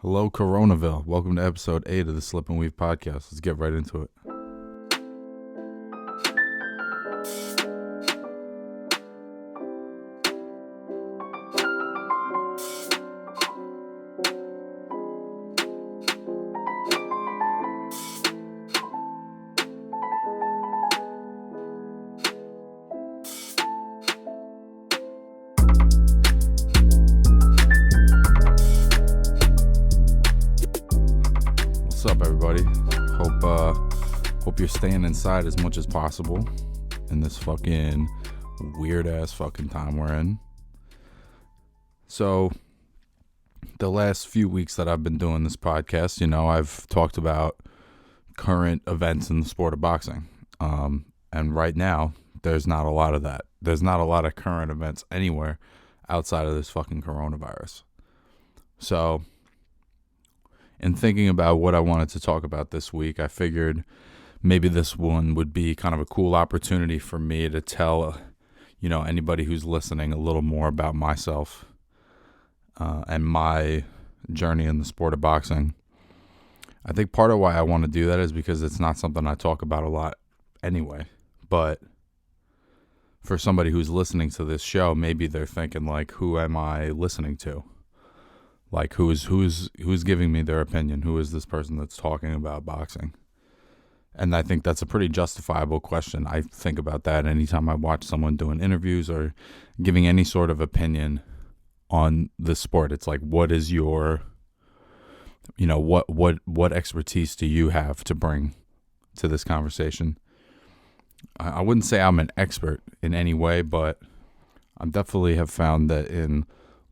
Hello, Coronaville. Welcome to episode 8 of the Slip and Weave podcast. Let's get right into it. What's up, everybody? Hope you're staying inside as much as possible in this fucking weird ass fucking time we're in. So, the last few weeks that I've been doing this podcast, I've talked about current events in the sport of boxing. And right now, there's not a lot of that. There's not a lot of current events anywhere outside of this fucking coronavirus. So, in thinking about what I wanted to talk about this week, I figured maybe this one would be kind of a cool opportunity for me to tell, anybody who's listening a little more about myself and my journey in the sport of boxing. I think part of why I want to do that is because it's not something I talk about a lot anyway. But for somebody who's listening to this show, maybe they're thinking like, who am I listening to? Like, who's giving me their opinion? Who is this person that's talking about boxing? And I think that's a pretty justifiable question. I think about that anytime I watch someone doing interviews or giving any sort of opinion on the sport. It's like, what is your, what expertise do you have to bring to this conversation? I wouldn't say I'm an expert in any way, but I definitely have found that in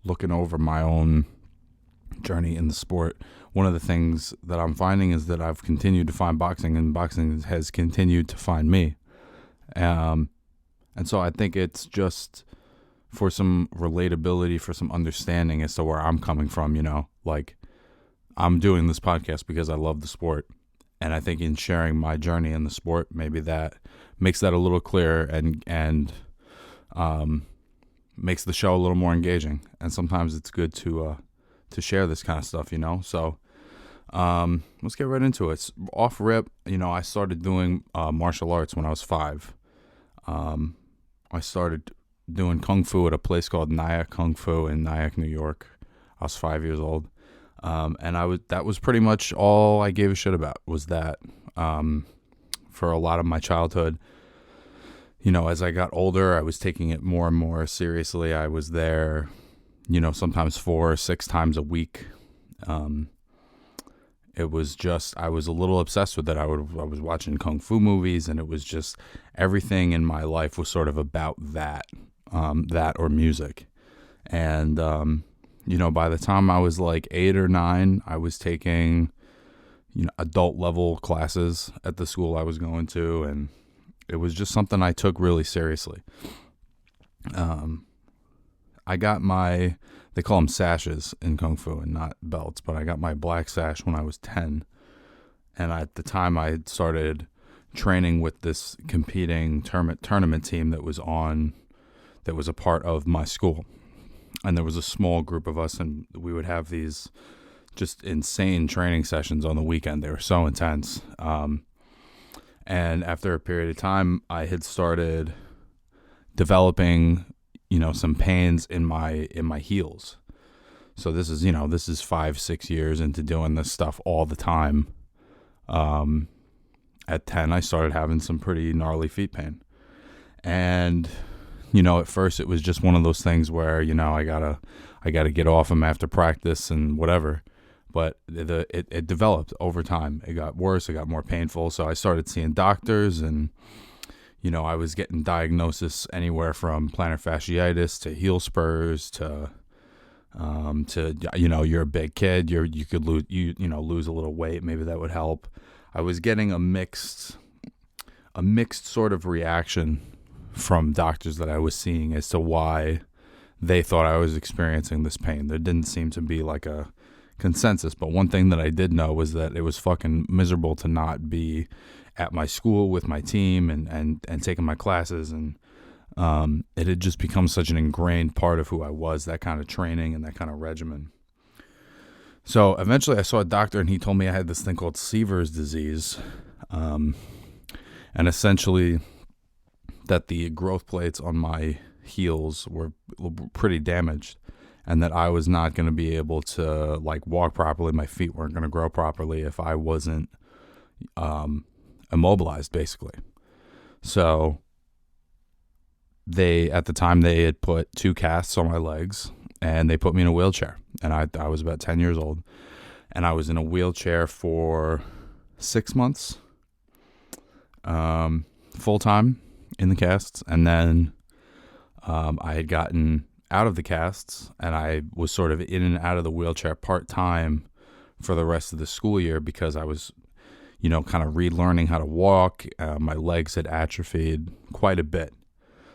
looking over my own journey in the sport, one of the things that I'm finding is that I've continued to find boxing, and boxing has continued to find me. And so I think it's just for some relatability, for some understanding as to where I'm coming from, like I'm doing this podcast because I love the sport. And I think in sharing my journey in the sport, maybe that makes that a little clearer and makes the show a little more engaging. And sometimes it's good to share this kind of stuff, So let's get right into it. Off rip, I started doing martial arts when I was 5. I started doing Kung Fu at a place called Nyack Kung Fu in Nyack, New York. I was 5 years old. And that was pretty much all I gave a shit about, was that for a lot of my childhood. As I got older, I was taking it more and more seriously. I was there sometimes 4 or 6 times a week. It was just, I was a little obsessed with it. I was watching Kung Fu movies, and it was just, everything in my life was sort of about that or music. And, by the time I was like 8 or 9, I was taking, adult level classes at the school I was going to. And it was just something I took really seriously. I got they call them sashes in Kung Fu and not belts, but I got my black sash when I was 10. And at the time I started training with this competing tournament team that was a part of my school. And there was a small group of us, and we would have these just insane training sessions on the weekend. They were so intense. And after a period of time, I had started developing some pains in my heels. So this is 5-6 years into doing this stuff all the time. At 10, I started having some pretty gnarly feet pain. And, at first it was just one of those things where, I gotta get off them after practice and whatever. But it developed over time. It got worse. It got more painful. So I started seeing doctors, and I was getting diagnosis anywhere from plantar fasciitis to heel spurs to you're a big kid, you could lose a little weight, maybe that would help. I was getting a mixed sort of reaction from doctors that I was seeing as to why they thought I was experiencing this pain. There didn't seem to be like a consensus, but one thing that I did know was that it was fucking miserable to not be at my school with my team and taking my classes, and it had just become such an ingrained part of who I was, that kind of training and that kind of regimen. So eventually I saw a doctor and he told me I had this thing called Seaver's disease. And essentially that the growth plates on my heels were pretty damaged and that I was not going to be able to like walk properly. My feet weren't going to grow properly if I wasn't immobilized, basically. So at the time they had put 2 casts on my legs and they put me in a wheelchair. And I was about 10 years old and I was in a wheelchair for 6 months, full time in the casts. And then I had gotten out of the casts and I was sort of in and out of the wheelchair part-time for the rest of the school year because I was, kind of relearning how to walk. My legs had atrophied quite a bit.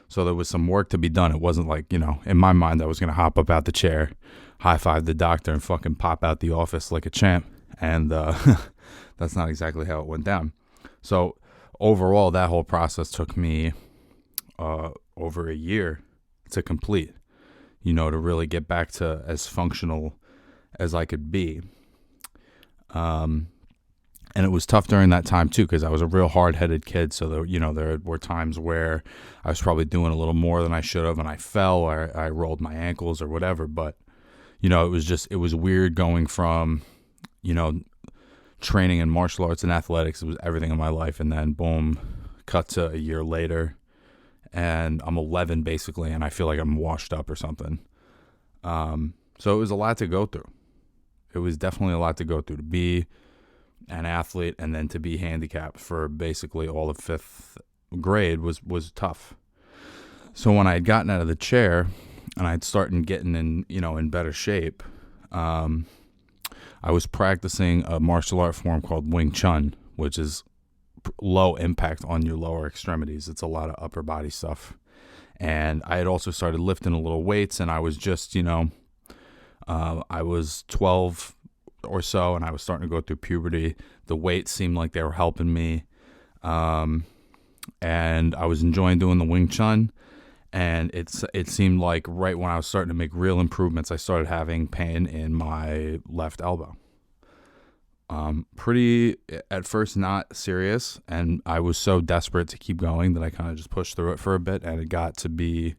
So there was some work to be done. It wasn't like, in my mind, I was going to hop up out the chair, high-five the doctor, and fucking pop out the office like a champ. And that's not exactly how it went down. So overall, that whole process took me over a year to complete, to really get back to as functional as I could be. And it was tough during that time too, because I was a real hard-headed kid. So there were times where I was probably doing a little more than I should have, and I fell, or I rolled my ankles, or whatever. But it was weird going from, training in martial arts and athletics. It was everything in my life, and then boom, cut to a year later, and I'm 11 basically, and I feel like I'm washed up or something. So it was a lot to go through. It was definitely a lot to go through to be an athlete and then to be handicapped for basically all of 5th grade was tough. So when I had gotten out of the chair and I'd started getting in better shape, I was practicing a martial art form called Wing Chun, which is low impact on your lower extremities. It's a lot of upper body stuff. And I had also started lifting a little weights, and I was just, I was 12 or so, and I was starting to go through puberty. The weights seemed like they were helping me. And I was enjoying doing the Wing Chun. And it seemed like right when I was starting to make real improvements, I started having pain in my left elbow. Pretty, at first, not serious. And I was so desperate to keep going that I kind of just pushed through it for a bit. And it got to be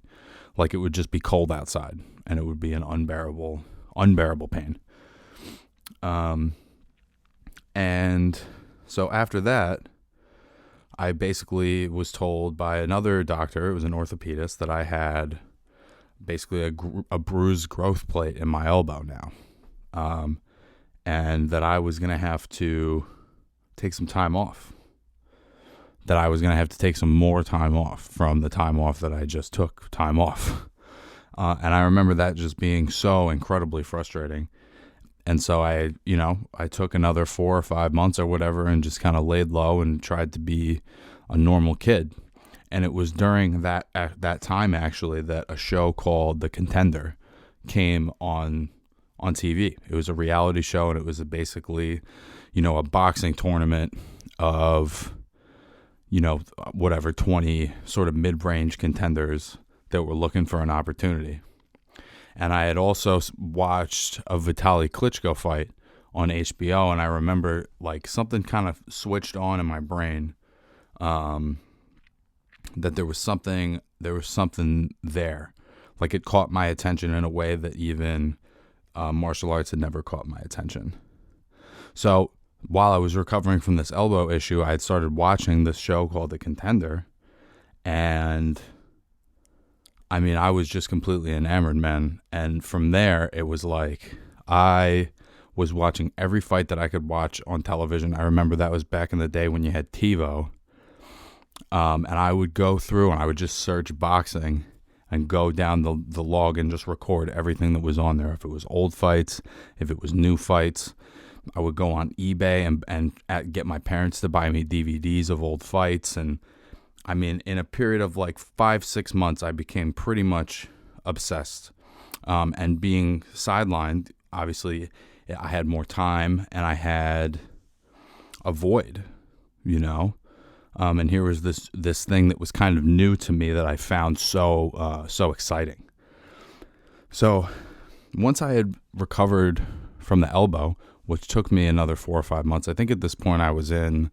like it would just be cold outside. And it would be an unbearable pain. And so after that, I basically was told by another doctor, it was an orthopedist, that I had basically a bruised growth plate in my elbow now. And that I was going to have to take some time off. That I was going to have to take some more time off from the time off that I just took time off. And I remember that just being so incredibly frustrating. And so I took another 4 or 5 months or whatever and just kind of laid low and tried to be a normal kid. And it was during that time, actually, that a show called The Contender came on TV. It was a reality show, and it was basically, a boxing tournament of, 20 sort of mid-range contenders that were looking for an opportunity. And I had also watched a Vitaly Klitschko fight on HBO, and I remember like something kind of switched on in my brain, that there was something there. Like it caught my attention in a way that even martial arts had never caught my attention. So while I was recovering from this elbow issue, I had started watching this show called The Contender, and I mean, I was just completely enamored, man. And from there, it was like I was watching every fight that I could watch on television. I remember that was back in the day when you had TiVo. And I would go through and I would just search boxing and go down the log and just record everything that was on there. If it was old fights, if it was new fights, I would go on eBay and get my parents to buy me DVDs of old fights. And I mean, in a period of like 5-6 months, I became pretty much obsessed. And being sidelined, obviously, I had more time and I had a void, and here was this thing that was kind of new to me that I found so exciting. So once I had recovered from the elbow, which took me another 4 or 5 months. I think at this point I was in,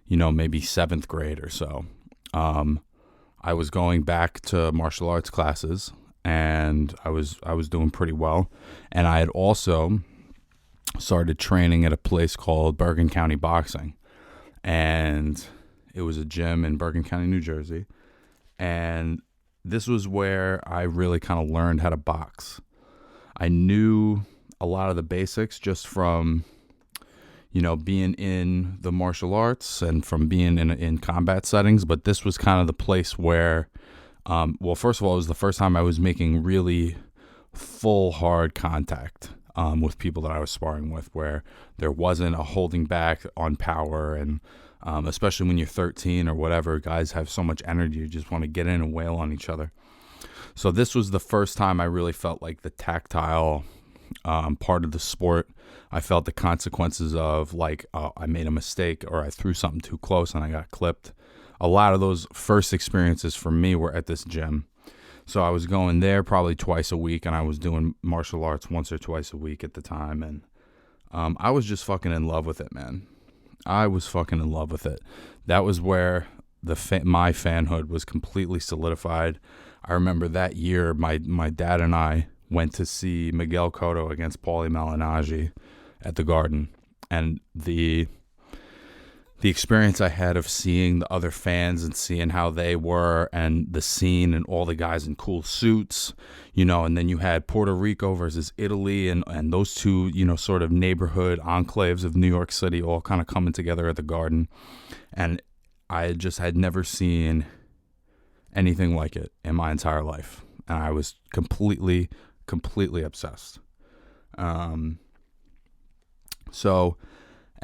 maybe 7th grade or so. I was going back to martial arts classes, and I was doing pretty well. And I had also started training at a place called Bergen County Boxing, and it was a gym in Bergen County, New Jersey. And this was where I really kind of learned how to box. I knew a lot of the basics just from, being in the martial arts and from being in combat settings. But this was kind of the place where, first of all, it was the first time I was making really full hard contact with people that I was sparring with, where there wasn't a holding back on power. And especially when you're 13 or whatever, guys have so much energy, you just want to get in and wail on each other. So this was the first time I really felt like the tactile part of the sport. I felt the consequences of I made a mistake or I threw something too close and I got clipped. A lot of those first experiences for me were at this gym. So I was going there probably twice a week, and I was doing martial arts once or twice a week at the time. And I was just fucking in love with it, man. I was fucking in love with it. That was where my fanhood was completely solidified. I remember that year, my dad and I went to see Miguel Cotto against Paulie Malignaggi at the Garden. And the experience I had of seeing the other fans and seeing how they were, and the scene and all the guys in cool suits, and then you had Puerto Rico versus Italy, and those two, sort of neighborhood enclaves of New York City all kind of coming together at the Garden. And I just had never seen anything like it in my entire life. And I was completely obsessed.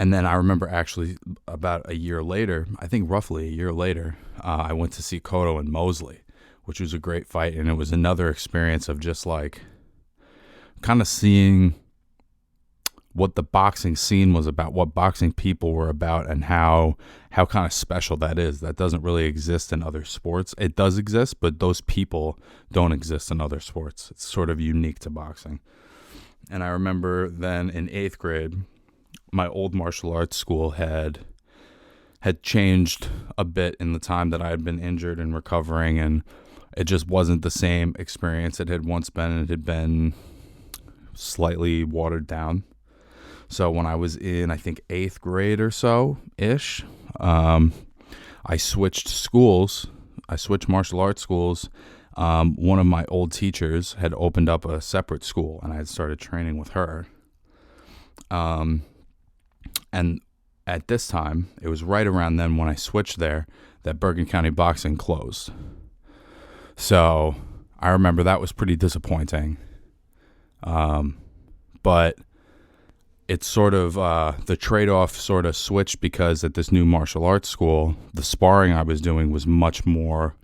And then I remember actually about a year later, I think roughly a year later, I went to see Cotto and Mosley, which was a great fight. And it was another experience of just kind of seeing what the boxing scene was about, what boxing people were about, and how kind of special that is. That doesn't really exist in other sports. It does exist, but those people don't exist in other sports. It's sort of unique to boxing. And I remember then in 8th grade, my old martial arts school had changed a bit in the time that I had been injured and recovering, and it just wasn't the same experience it had once been. It had been slightly watered down. So when I was in, I think, 8th grade or so-ish, I switched schools. I switched martial arts schools. One of my old teachers had opened up a separate school, and I had started training with her. And at this time, it was right around then when I switched there that Bergen County Boxing closed. So I remember that was pretty disappointing. But it's sort of the trade-off sort of switched, because at this new martial arts school, the sparring I was doing was much more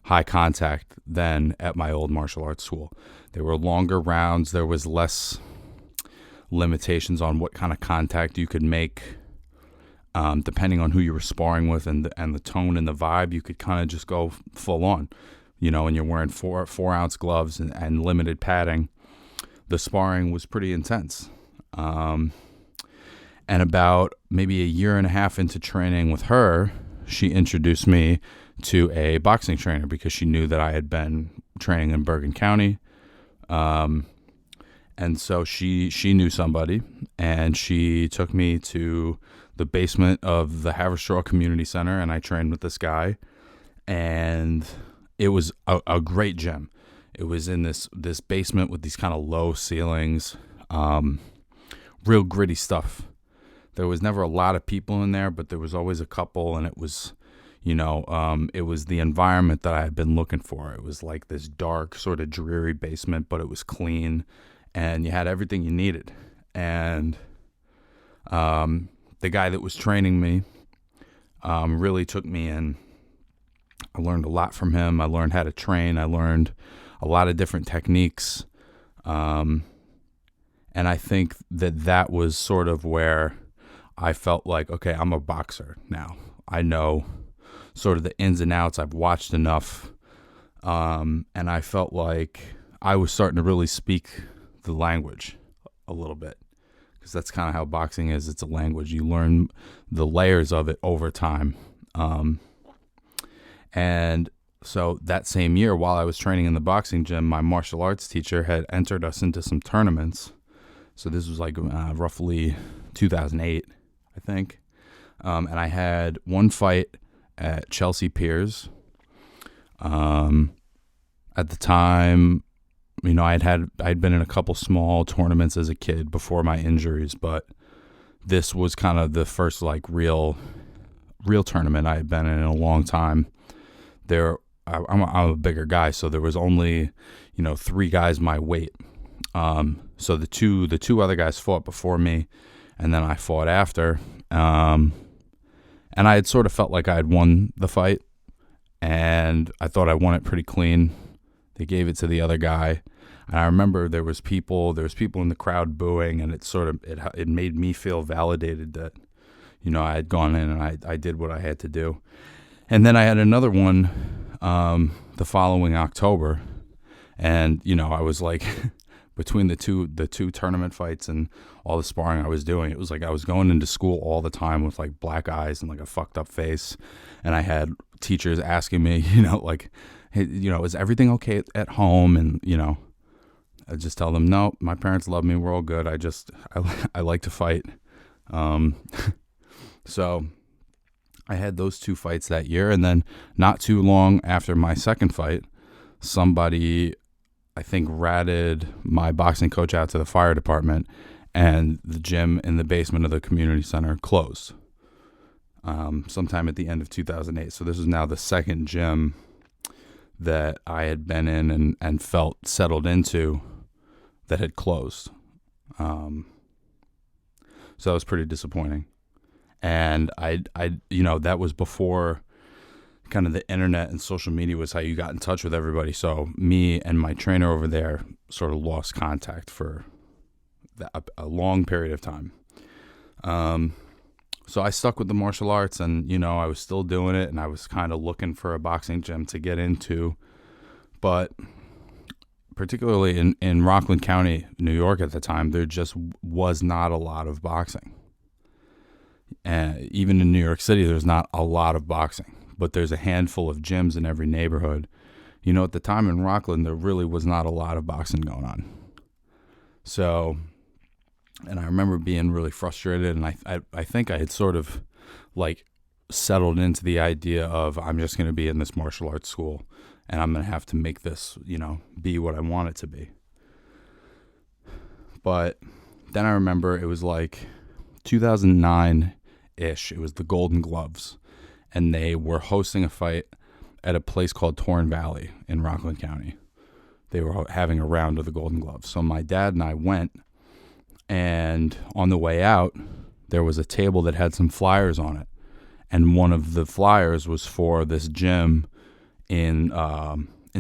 high contact than at my old martial arts school. There were longer rounds. There was less limitations on what kind of contact you could make, depending on who you were sparring with, and the tone and the vibe. You could kind of just go full on, and you're wearing 4-ounce gloves and limited padding. The sparring was pretty intense. And about maybe a year and a half into training with her, she introduced me to a boxing trainer, because she knew that I had been training in Bergen County. And so she knew somebody, and she took me to the basement of the Haverstraw Community Center, and I trained with this guy. And it was a great gym. It was in this basement with these kind of low ceilings, real gritty stuff. There was never a lot of people in there, but there was always a couple, and it was, it was the environment that I had been looking for. It was like this dark, sort of dreary basement, but it was clean, and you had everything you needed. And the guy that was training me really took me in. I learned a lot from him. I learned how to train. I learned a lot of different techniques. And I think that was sort of where I felt like, okay, I'm a boxer now. I know sort of the ins and outs. I've watched enough. And I felt like I was starting to really speak the language a little bit. because that's kind of how boxing is. It's a language. You learn the layers of it over time. And so that same year, while I was training in the boxing gym, my martial arts teacher had entered us into some tournaments. So this was like roughly 2008, I think. And I had one fight at Chelsea Piers. At the time, I'd been in a couple small tournaments as a kid before my injuries, but this was kind of the first like real tournament I had been in a long time. I'm a bigger guy, so there was only, 3 guys my weight. So the two other guys fought before me, and then I fought after. And I had sort of felt like I had won the fight, and I thought I won it pretty clean. They gave it to the other guy, and I remember there was people in the crowd booing, and it made me feel validated that, I had gone in and I did what I had to do. And then I had another one the following October, and I was like between the two tournament fights and all the sparring I was doing, it was like I was going into school all the time with like black eyes and like a fucked up face, and I had teachers asking me, like, hey, is everything okay at home? And I just tell them, no, my parents love me, we're all good. I like to fight. So I had those 2 fights that year, and then not too long after my second fight, somebody, I think, ratted my boxing coach out to the fire department, and the gym in the basement of the community center closed sometime at the end of 2008. So this is now the second gym that I had been in and felt settled into that had closed. So that was pretty disappointing. And I that was before kind of the internet and social media was how you got in touch with everybody. So me and my trainer over there sort of lost contact for a long period of time. So I stuck with the martial arts, and, I was still doing it, and I was kind of looking for a boxing gym to get into. But particularly in Rockland County, New York at the time, there just was not a lot of boxing. Even in New York City, there's not a lot of boxing, but there's a handful of gyms in every neighborhood. At the time in Rockland, there really was not a lot of boxing going on. So, and I remember being really frustrated, and I think I had sort of like settled into the idea of I'm just going to be in this martial arts school, and I'm going to have to make this, be what I want it to be. But then I remember it was like 2009-ish. It was the Golden Gloves, and they were hosting a fight at a place called Torn Valley in Rockland County. They were having a round of the Golden Gloves. So my dad and I went, and on the way out, there was a table that had some flyers on it, and one of the flyers was for this gym in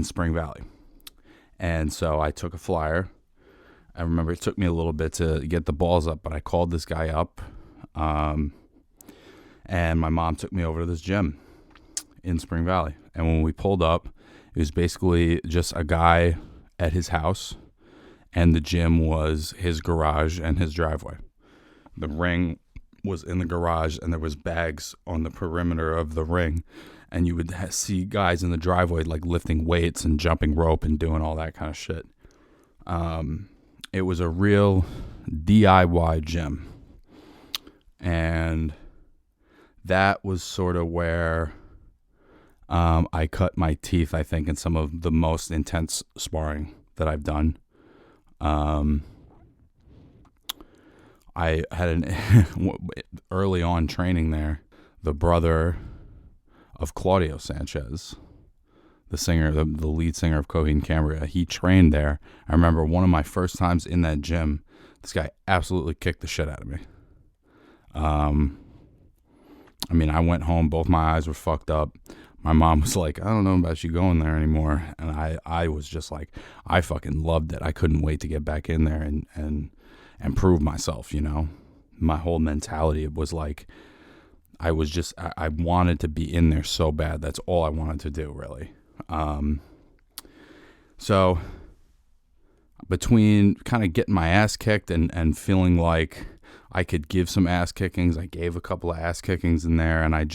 Spring Valley. And so I took a flyer. I remember it took me a little bit to get the balls up, but I called this guy up, and my mom took me over to this gym in Spring Valley. And when we pulled up, it was basically just a guy at his house, and the gym was his garage and his driveway. The ring was in the garage, and there was bags on the perimeter of the ring, and you would see guys in the driveway like lifting weights and jumping rope and doing all that kind of shit. It was a real DIY gym, and that was sort of where I cut my teeth, I think, in some of the most intense sparring that I've done. I had early on training there, the brother of Claudio Sanchez, the singer, the lead singer of Coheed and Cambria. He trained there. I remember one of my first times in that gym, this guy absolutely kicked the shit out of me. I went home, both my eyes were fucked up. My mom was like, I don't know about you going there anymore. And I was just like, I fucking loved it. I couldn't wait to get back in there and prove myself, My whole mentality was like, I wanted to be in there so bad. That's all I wanted to do, really. So between kind of getting my ass kicked and feeling like I could give some ass kickings. I gave a couple of ass kickings in there, and I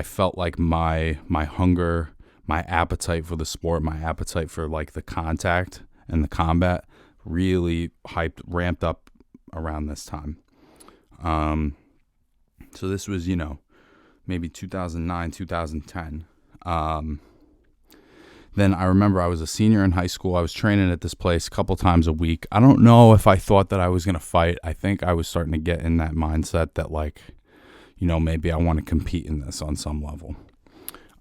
felt like my hunger, my appetite for the sport, my appetite for like the contact and the combat really ramped up around this time. So this was, maybe 2009, 2010. Then I remember I was a senior in high school. I was training at this place a couple times a week. I don't know if I thought that I was going to fight. I think I was starting to get in that mindset that like, maybe I want to compete in this on some level.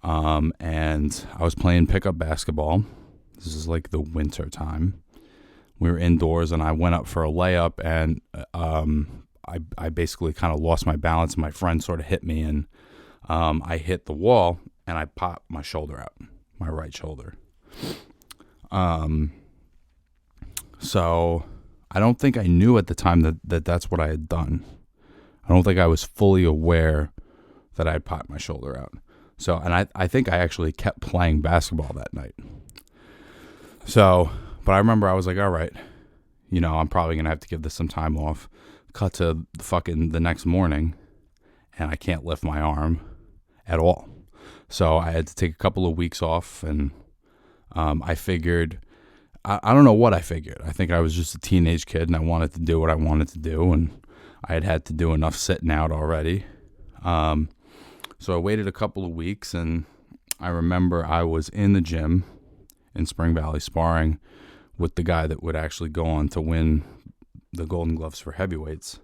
And I was playing pickup basketball. This is like the winter time. We were indoors, and I went up for a layup, and I basically kind of lost my balance, and my friend sort of hit me, and I hit the wall, and I popped my shoulder out, my right shoulder. So I don't think I knew at the time that that's what I had done. I don't think I was fully aware that I had popped my shoulder out. So, and I think I actually kept playing basketball that night. So, but I remember I was like, all right, I'm probably going to have to give this some time off. Cut to the next morning, and I can't lift my arm at all. So I had to take a couple of weeks off, and I figured, I don't know what I figured. I think I was just a teenage kid, and I wanted to do what I wanted to do, and I had to do enough sitting out already. So I waited a couple of weeks, and I remember I was in the gym in Spring Valley sparring with the guy that would actually go on to win the Golden Gloves for heavyweights.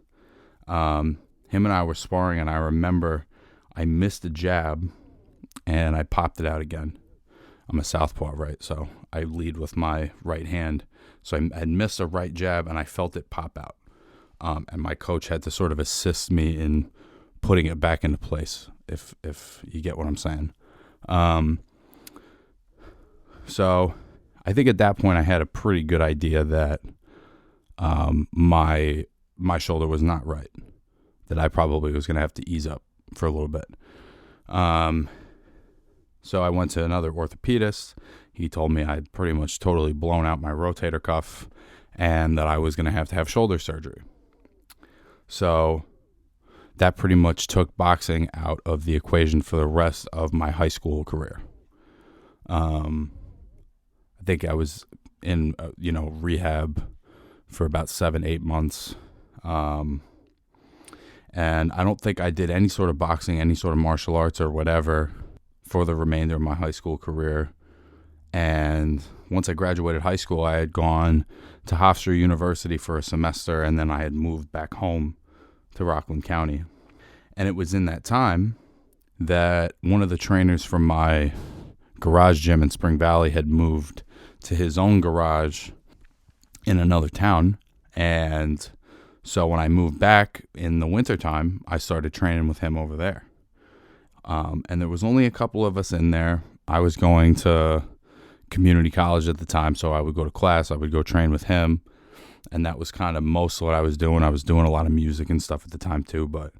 Him and I were sparring, and I remember I missed a jab, and I popped it out again. I'm a southpaw, right? So I lead with my right hand. So I had missed a right jab, and I felt it pop out. And my coach had to sort of assist me in putting it back into place, if you get what I'm saying. So I think at that point I had a pretty good idea that my shoulder was not right, that I probably was going to have to ease up for a little bit. So I went to another orthopedist. He told me I'd pretty much totally blown out my rotator cuff and that I was going to have shoulder surgery. So that pretty much took boxing out of the equation for the rest of my high school career. I think I was in, rehab for about 7-8 months. And I don't think I did any sort of boxing, any sort of martial arts or whatever for the remainder of my high school career. And once I graduated high school, I had gone to Hofstra University for a semester, and then I had moved back home to Rockland County. And it was in that time that one of the trainers from my garage gym in Spring Valley had moved to his own garage in another town. And so when I moved back in the wintertime, I started training with him over there. And there was only a couple of us in there. I was going to community college at the time, so I would go to class, I would go train with him, and that was kind of most of what I was doing. I was doing a lot of music and stuff at the time too, but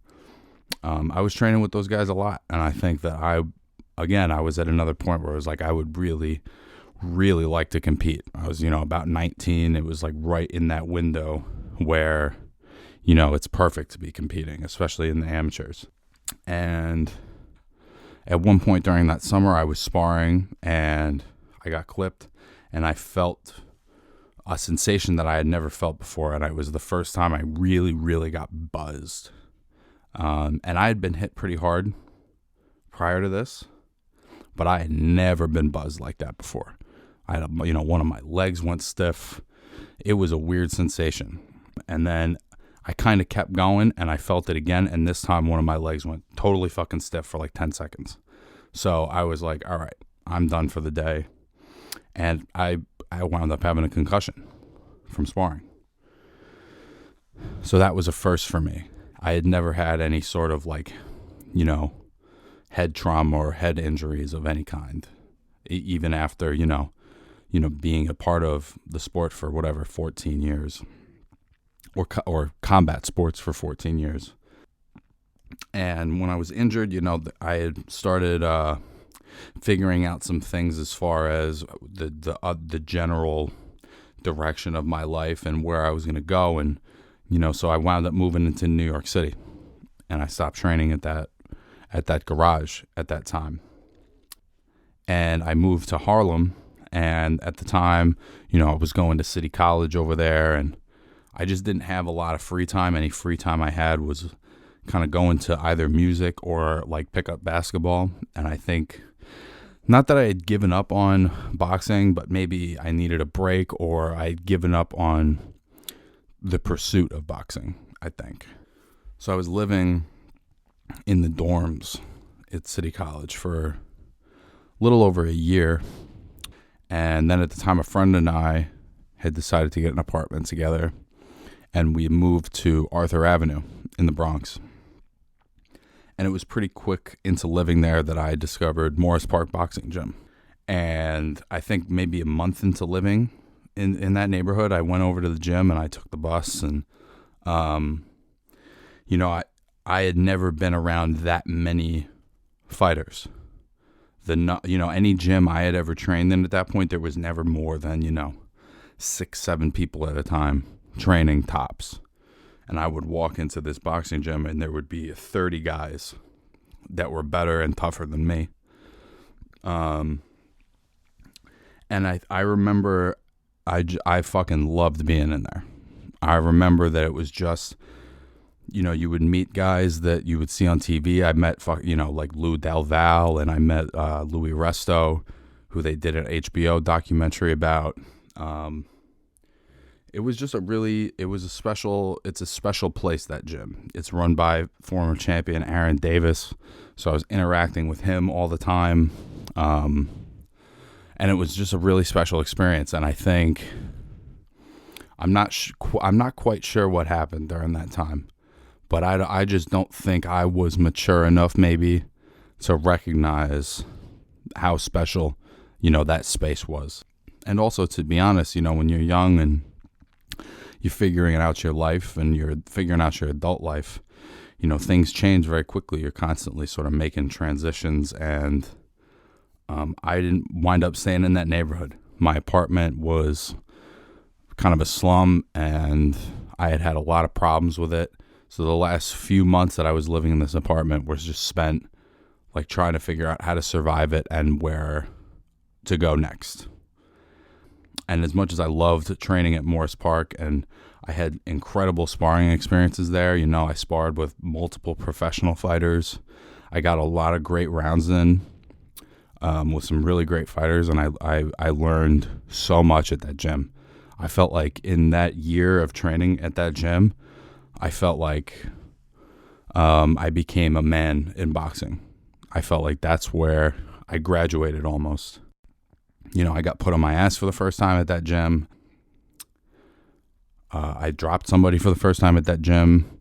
I was training with those guys a lot, and I think that I was at another point where it was like I would really, really like to compete. I was, about 19. It was like right in that window where, it's perfect to be competing, especially in the amateurs. And at one point during that summer, I was sparring, and I got clipped, and I felt a sensation that I had never felt before, and it was the first time I really, really got buzzed. And I had been hit pretty hard prior to this, but I had never been buzzed like that before. I had, one of my legs went stiff. It was a weird sensation. And then I kind of kept going, and I felt it again, and this time one of my legs went totally fucking stiff for like 10 seconds. So I was like, all right, I'm done for the day. And I wound up having a concussion from sparring. So that was a first for me. I had never had any sort of like, head trauma or head injuries of any kind, even after, being a part of the sport for 14 years. Or combat sports for 14 years. And when I was injured, I had started figuring out some things as far as the general direction of my life and where I was going to go. And, So I wound up moving into New York City, and I stopped training at that garage at that time. And I moved to Harlem, and at the time, I was going to City College over there, and I just didn't have a lot of free time. Any free time I had was kind of going to either music or like pick up basketball. And I think, not that I had given up on boxing, but maybe I needed a break, or I'd given up on the pursuit of boxing, I think. So I was living in the dorms at City College for a little over a year. And then at the time, a friend and I had decided to get an apartment together, and we moved to Arthur Avenue in the Bronx. And it was pretty quick into living there that I discovered Morris Park Boxing Gym. And I think maybe a month into living in that neighborhood, I went over to the gym and I took the bus. And, I had never been around that many fighters. Any gym I had ever trained in at that point, there was never more than, 6-7 people at a time training tops. And I would walk into this boxing gym and there would be 30 guys that were better and tougher than me. And I remember I fucking loved being in there. I remember that it was just, you would meet guys that you would see on TV. I met, like Lou Del Val, and I met Louis Resto, who they did an HBO documentary about. It was just it's a special place, that gym. It's run by former champion Aaron Davis. So I was interacting with him all the time. And it was just a really special experience. And I think, I'm not quite sure what happened during that time, but I just don't think I was mature enough maybe to recognize how special, that space was. And also, to be honest, when you're young and you're figuring out your life and you're figuring out your adult life, things change very quickly. You're constantly sort of making transitions. And I didn't wind up staying in that neighborhood. My apartment was kind of a slum, and I had a lot of problems with it. So the last few months that I was living in this apartment was just spent like trying to figure out how to survive it and where to go next. And as much as I loved training at Morris Park, and I had incredible sparring experiences there, I sparred with multiple professional fighters. I got a lot of great rounds in with some really great fighters, and I learned so much at that gym. I felt like in that year of training at that gym, I felt like I became a man in boxing. I felt like that's where I graduated almost. I got put on my ass for the first time at that gym. I dropped somebody for the first time at that gym.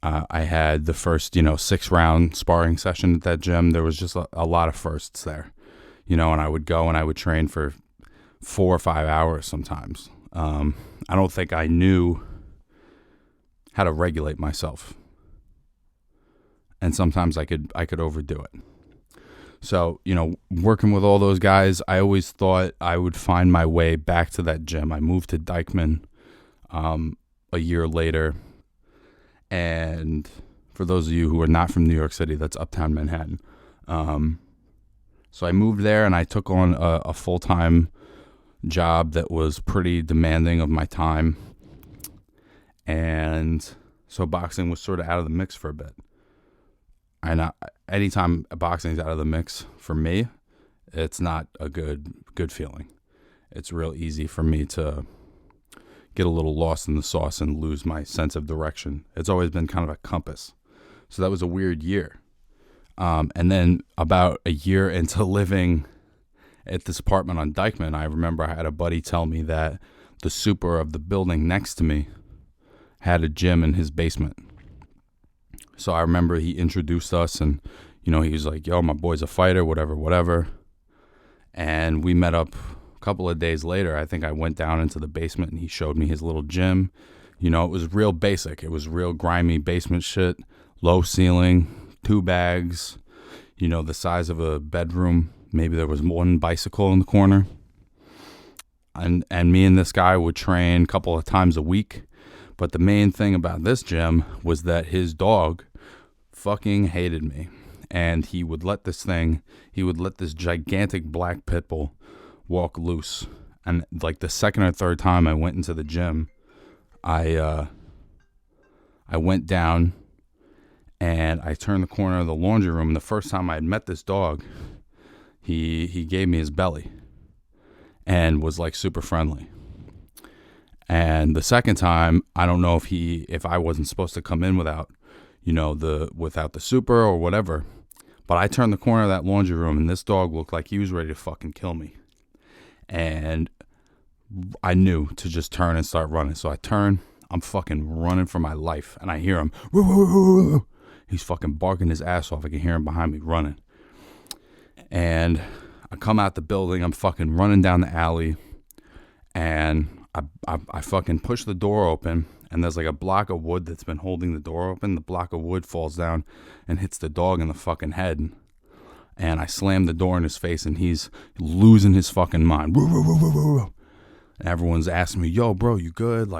I had the first, 6-round sparring session at that gym. There was just a lot of firsts there, and I would go and I would train for 4 or 5 hours sometimes. I don't think I knew how to regulate myself. And sometimes I could overdo it. So, working with all those guys, I always thought I would find my way back to that gym. I moved to Dyckman a year later. And for those of you who are not from New York City, that's uptown Manhattan. So I moved there and I took on a full-time job that was pretty demanding of my time. And so boxing was sort of out of the mix for a bit. And anytime boxing is out of the mix for me, it's not a good feeling. It's real easy for me to get a little lost in the sauce and lose my sense of direction. It's always been kind of a compass. So that was a weird year. And then about a year into living at this apartment on Dyckman, I remember I had a buddy tell me that the super of the building next to me had a gym in his basement. So I remember he introduced us, and, he was like, yo, my boy's a fighter, whatever. And we met up a couple of days later. I think I went down into the basement and he showed me his little gym. It was real basic. It was real grimy basement shit, low ceiling, 2 bags, the size of a bedroom. Maybe there was one bicycle in the corner. And me and this guy would train a couple of times a week. But the main thing about this gym was that his dog fucking hated me. And he would let this gigantic black pit bull walk loose. And like the second or third time I went into the gym, I went down and I turned the corner of the laundry room. And the first time I had met this dog, he gave me his belly and was like super friendly. And the second time, I don't know if I wasn't supposed to come in without the super or whatever, but I turned the corner of that laundry room and this dog looked like he was ready to fucking kill me. And I knew to just turn and start running. So I turn, I'm fucking running for my life, and I hear him. Woo, woo, woo, woo. He's fucking barking his ass off. I can hear him behind me running. And I come out the building. I'm fucking running down the alley, and I fucking push the door open, and there's like a block of wood that's been holding the door open. The block of wood falls down and hits the dog in the fucking head. And I slam the door in his face, and he's losing his fucking mind. Woo, woo, woo, woo, woo. And everyone's asking me, yo, bro, you good?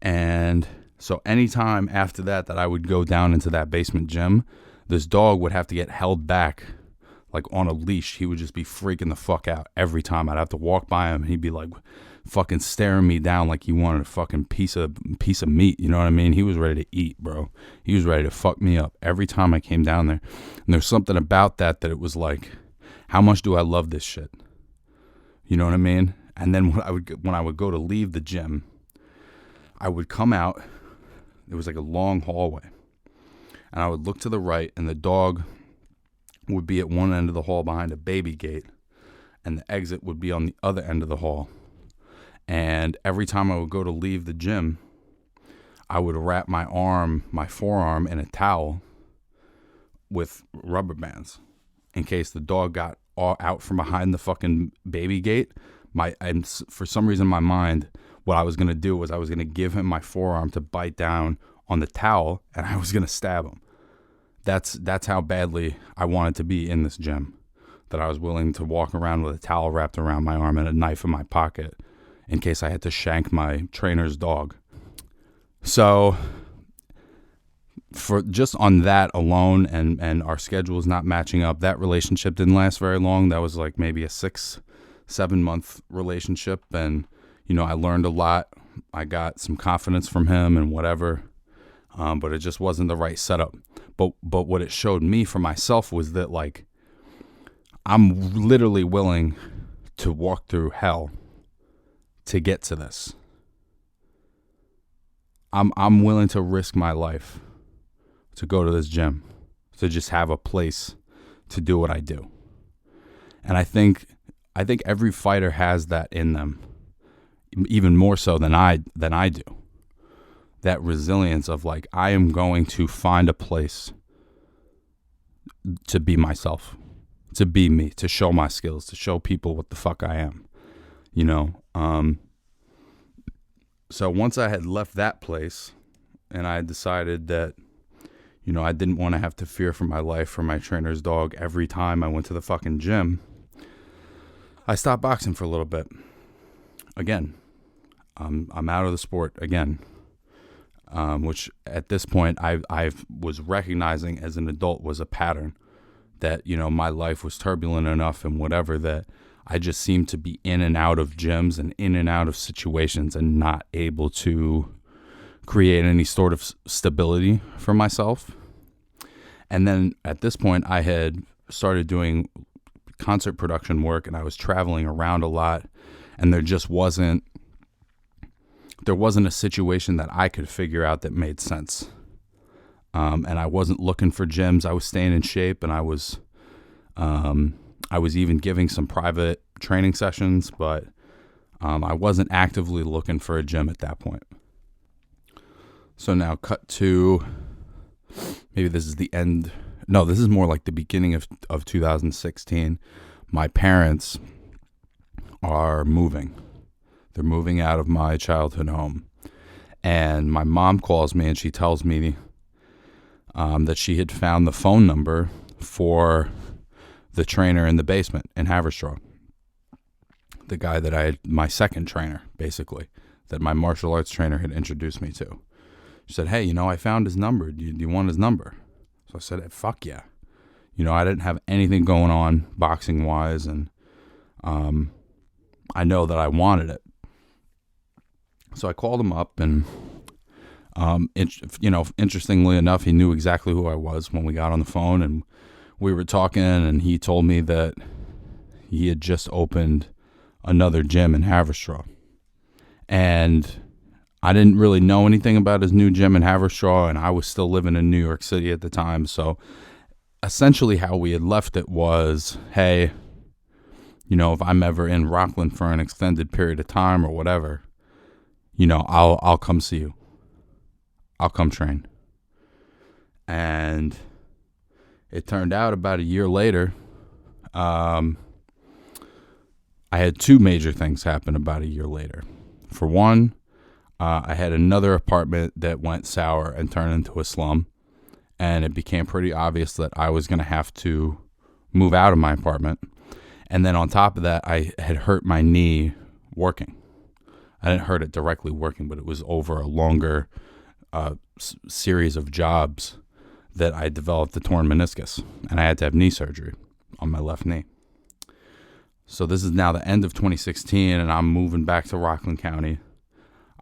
And so anytime after that I would go down into that basement gym, this dog would have to get held back, like on a leash. He would just be freaking the fuck out every time. I'd have to walk by him, and he'd be like fucking staring me down like he wanted a fucking piece of meat. You know what I mean? He was ready to eat, bro. He was ready to fuck me up every time I came down there. And there's something about that it was like, how much do I love this shit? You know what I mean? And then when I would go to leave the gym, I would come out. It was like a long hallway, and I would look to the right, and the dog would be at one end of the hall behind a baby gate, and the exit would be on the other end of the hall. And every time I would go to leave the gym, I would wrap my forearm in a towel with rubber bands in case the dog got out from behind the fucking baby gate. For some reason in my mind, what I was going to do was I was going to give him my forearm to bite down on the towel, and I was going to stab him. That's how badly I wanted to be in this gym, that I was willing to walk around with a towel wrapped around my arm and a knife in my pocket in case I had to shank my trainer's dog. So for just on that alone, and our schedules not matching up, that relationship didn't last very long. That was like maybe a 6-7 month relationship, and I learned a lot. I got some confidence from him and whatever, but it just wasn't the right setup. But what it showed me for myself was that, like, I'm literally willing to walk through hell to get to this. I'm willing to risk my life to go to this gym, to just have a place to do what I do. And I think every fighter has that in them, even more so than I do. That resilience of, like, I am going to find a place to be myself, to be me, to show my skills, to show people what the fuck I am, So once I had left that place, and I had decided that, I didn't want to have to fear for my life for my trainer's dog every time I went to the fucking gym, I stopped boxing for a little bit. Again, I'm out of the sport again, which at this point I was recognizing as an adult was a pattern, that, my life was turbulent enough and whatever, that I just seemed to be in and out of gyms and in and out of situations and not able to create any sort of stability for myself. And then at this point, I had started doing concert production work, and I was traveling around a lot, and there wasn't a situation that I could figure out that made sense. And I wasn't looking for gyms. I was staying in shape, and I was even giving some private training sessions, but I wasn't actively looking for a gym at that point. So now cut to, maybe this is the end. No, this is more like the beginning of 2016. My parents are moving. They're moving out of my childhood home. And my mom calls me and she tells me that she had found the phone number for the trainer in the basement in Haverstraw. The guy that my second trainer, basically, that my martial arts trainer had introduced me to. She said, hey, I found his number. Do you want his number? So I said, fuck yeah. I didn't have anything going on boxing-wise, and I know that I wanted it. So I called him up, and interestingly enough, he knew exactly who I was when we got on the phone, and we were talking, and he told me that he had just opened another gym in Haverstraw. And I didn't really know anything about his new gym in Haverstraw, and I was still living in New York City at the time. So essentially how we had left it was, hey, if I'm ever in Rockland for an extended period of time or whatever, I'll come see you. I'll come train. And it turned out about a year later, I had two major things happen about a year later. For one, I had another apartment that went sour and turned into a slum, and it became pretty obvious that I was going to have to move out of my apartment. And then on top of that, I had hurt my knee working. I didn't hurt it directly working, but it was over a longer series of jobs that I developed the torn meniscus, and I had to have knee surgery on my left knee. So this is now the end of 2016, and I'm moving back to Rockland County,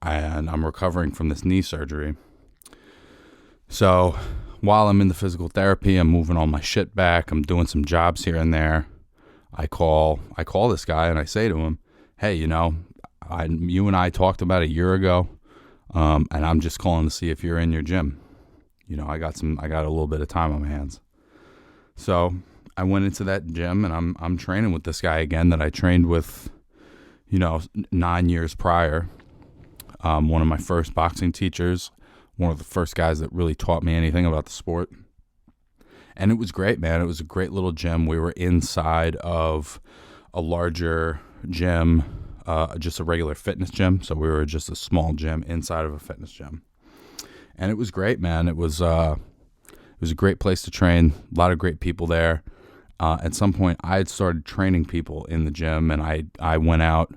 and I'm recovering from this knee surgery. So while I'm in the physical therapy, I'm moving all my shit back. I'm doing some jobs here and there. I call this guy, and I say to him, hey, you and I talked about a year ago, and I'm just calling to see if you're in your gym. I got a little bit of time on my hands. So I went into that gym, and I'm training with this guy again that I trained with, 9 years prior. One of my first boxing teachers, one of the first guys that really taught me anything about the sport. And it was great, man. It was a great little gym. We were inside of a larger gym, just a regular fitness gym. So we were just a small gym inside of a fitness gym. And it was great, man. It was a great place to train. A lot of great people there. At some point, I had started training people in the gym, and I went out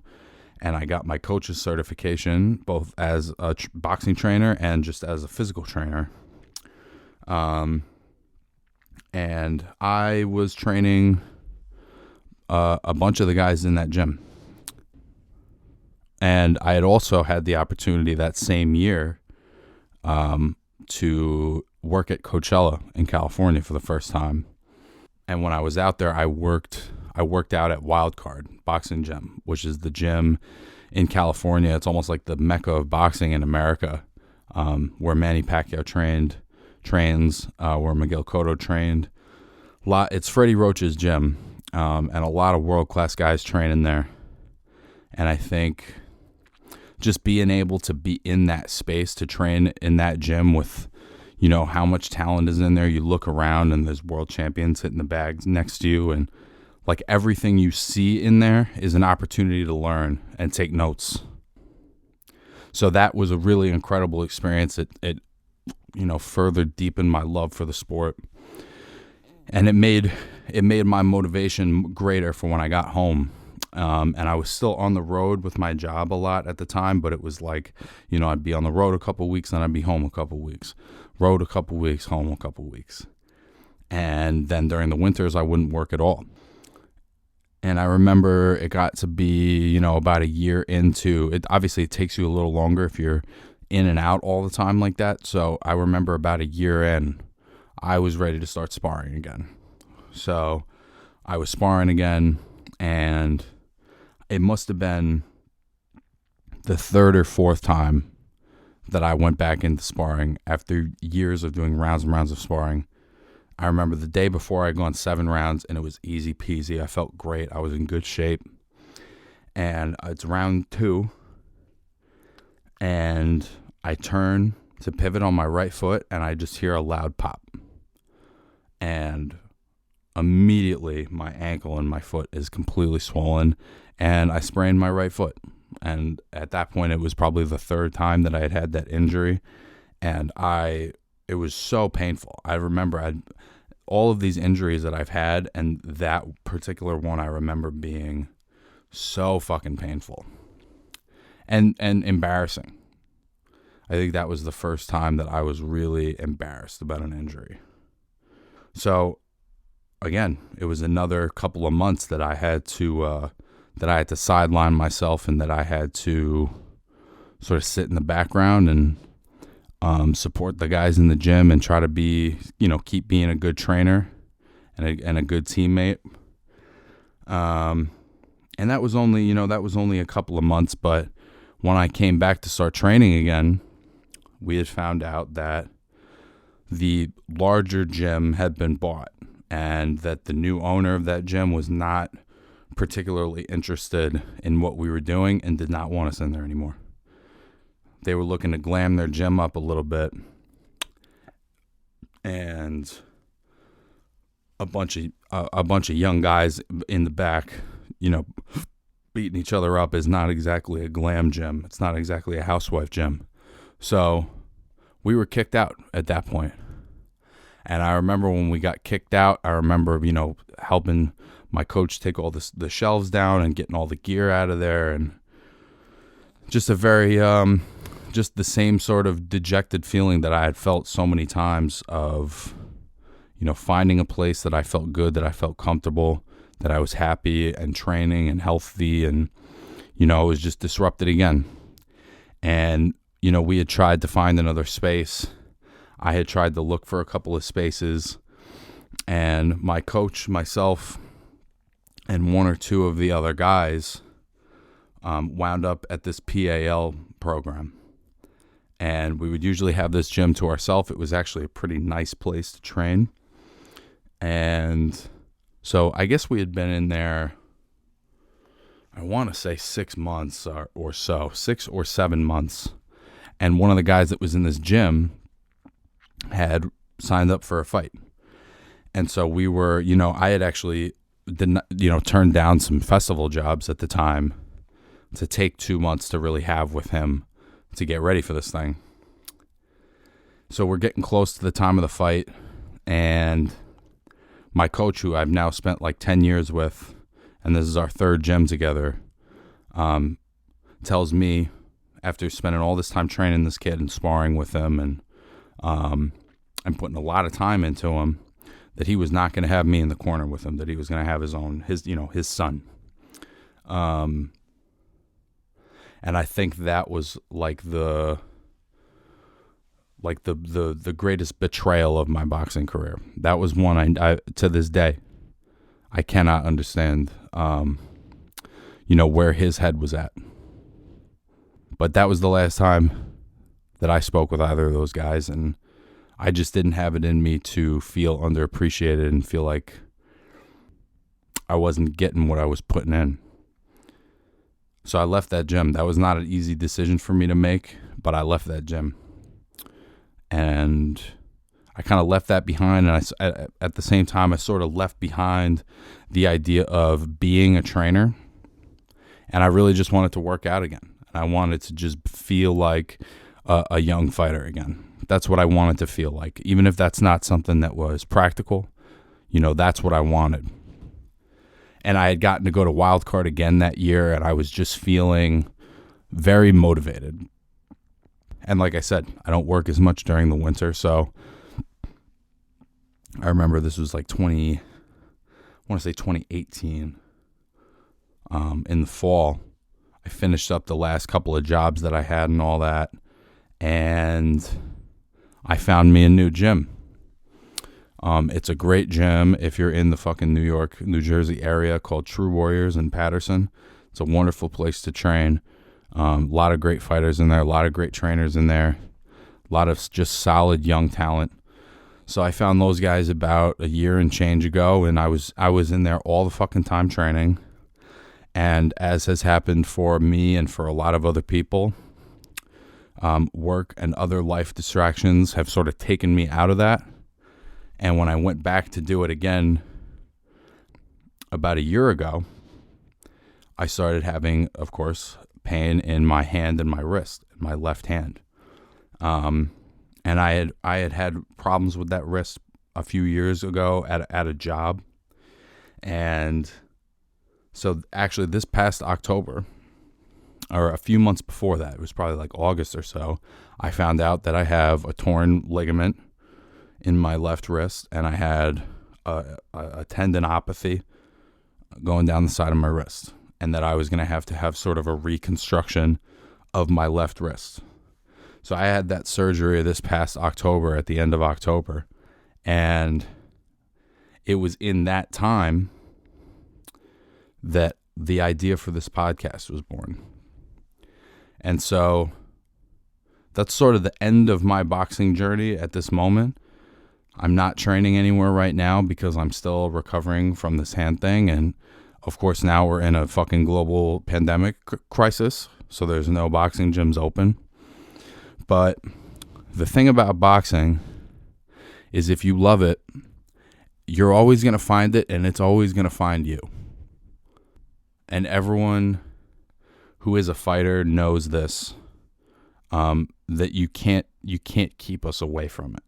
and I got my coach's certification, both as a boxing trainer and just as a physical trainer. And I was training a bunch of the guys in that gym. And I had also had the opportunity that same year to work at Coachella in California for the first time. And when I was out there, I worked out at Wildcard Boxing Gym, which is the gym in California. It's almost like the mecca of boxing in America, where Manny Pacquiao trains, where Miguel Cotto trained. It's Freddie Roach's gym, and a lot of world-class guys train in there. And I think just being able to be in that space to train in that gym with, how much talent is in there. You look around and there's world champions hitting the bags next to you, and like everything you see in there is an opportunity to learn and take notes. So that was a really incredible experience. It further deepened my love for the sport, and it made my motivation greater for when I got home. And I was still on the road with my job a lot at the time, but it was like, I'd be on the road a couple weeks, and I'd be home a couple weeks. Road a couple weeks, home a couple weeks. And then during the winters, I wouldn't work at all. And I remember it got to be, about a year into it. Obviously, it takes you a little longer if you're in and out all the time like that. So I remember about a year in, I was ready to start sparring again. So I was sparring again, and it must have been the third or fourth time that I went back into sparring after years of doing rounds and rounds of sparring. I remember the day before I'd gone 7 rounds, and it was easy peasy. I felt great. I was in good shape. And it's round 2, and I turn to pivot on my right foot, and I just hear a loud pop. And immediately my ankle and my foot is completely swollen, and I sprained my right foot. And at that point, it was probably the third time that I had had that injury, and it was so painful. I remember all of these injuries that I've had, and that particular one I remember being so fucking painful. and embarrassing. I think that was the first time that I was really embarrassed about an injury. So again, it was another couple of months that I had to sideline myself, and that I had to sort of sit in the background and support the guys in the gym and try to be, keep being a good trainer and a good teammate. And that was only a couple of months, but when I came back to start training again, we had found out that the larger gym had been bought, and that the new owner of that gym was not particularly interested in what we were doing and did not want us in there anymore. They were looking to glam their gym up a little bit, and a bunch of young guys in the back, beating each other up is not exactly a glam gym. It's not exactly a housewife gym. So we were kicked out at that point. And I remember when we got kicked out, I remember, helping my coach take all the shelves down and getting all the gear out of there, and just a very, just the same sort of dejected feeling that I had felt so many times of, finding a place that I felt good, that I felt comfortable, that I was happy and training and healthy, and, it was just disrupted again. And, we had tried to find another space. I had tried to look for a couple of spaces, and my coach, myself, and one or two of the other guys wound up at this PAL program. And we would usually have this gym to ourselves. It was actually a pretty nice place to train. And so I guess we had been in there, I want to say 6 months or so, 6 or 7 months. And one of the guys that was in this gym had signed up for a fight. And so we were, I had actually turned down some festival jobs at the time to take 2 months to really have with him to get ready for this thing. So we're getting close to the time of the fight, and my coach, who I've now spent like 10 years with, and this is our third gym together, tells me, after spending all this time training this kid and sparring with him and putting a lot of time into him, that he was not going to have me in the corner with him, that he was going to have his son. And I think that was like the greatest betrayal of my boxing career. That was one I to this day, I cannot understand, where his head was at. But that was the last time that I spoke with either of those guys, and I just didn't have it in me to feel underappreciated and feel like I wasn't getting what I was putting in. So I left that gym. That was not an easy decision for me to make, but I left that gym. And I kind of left that behind, and at the same time, I sort of left behind the idea of being a trainer, and I really just wanted to work out again. And I wanted to just feel like a young fighter again. That's what I wanted to feel like. Even if that's not something that was practical, that's what I wanted. And I had gotten to go to Wildcard again that year, and I was just feeling very motivated. And like I said, I don't work as much during the winter, so I remember this was like 2018. In the fall, I finished up the last couple of jobs that I had and all that, and I found me a new gym. It's a great gym if you're in the fucking New York, New Jersey area, called True Warriors in Patterson. It's a wonderful place to train. A lot of great fighters in there, a lot of great trainers in there, a lot of just solid young talent. So I found those guys about a year and change ago, and I was in there all the fucking time training. And as has happened for me and for a lot of other people, work and other life distractions have sort of taken me out of that. And when I went back to do it again about a year ago, I started having, of course, pain in my hand and my wrist, my left hand. And I had problems with that wrist a few years ago at a job. And so actually this past October, or a few months before that, it was probably like August or so, I found out that I have a torn ligament in my left wrist, and I had a tendinopathy going down the side of my wrist, and that I was going to have sort of a reconstruction of my left wrist. So I had that surgery this past October, at the end of October, and it was in that time that the idea for this podcast was born. And so that's sort of the end of my boxing journey at this moment. I'm not training anywhere right now because I'm still recovering from this hand thing. And of course, now we're in a fucking global pandemic crisis, so there's no boxing gyms open. But the thing about boxing is, if you love it, you're always going to find it, and it's always going to find you. And everyone who is a fighter knows this, that you can't keep us away from it.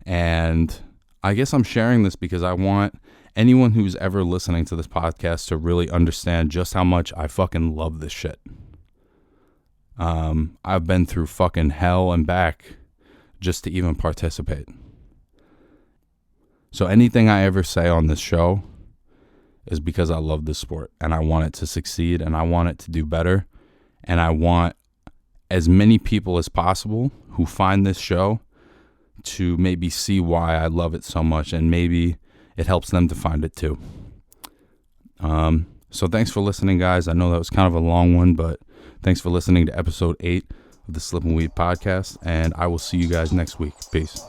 And I guess I'm sharing this because I want anyone who's ever listening to this podcast to really understand just how much I fucking love this shit. I've been through fucking hell and back just to even participate. So anything I ever say on this show is because I love this sport, and I want it to succeed, and I want it to do better, and I want as many people as possible who find this show to maybe see why I love it so much, and maybe it helps them to find it too. So thanks for listening, guys. I know that was kind of a long one, but thanks for listening to episode 8 of the Slip and Weed podcast, and I will see you guys next week. Peace.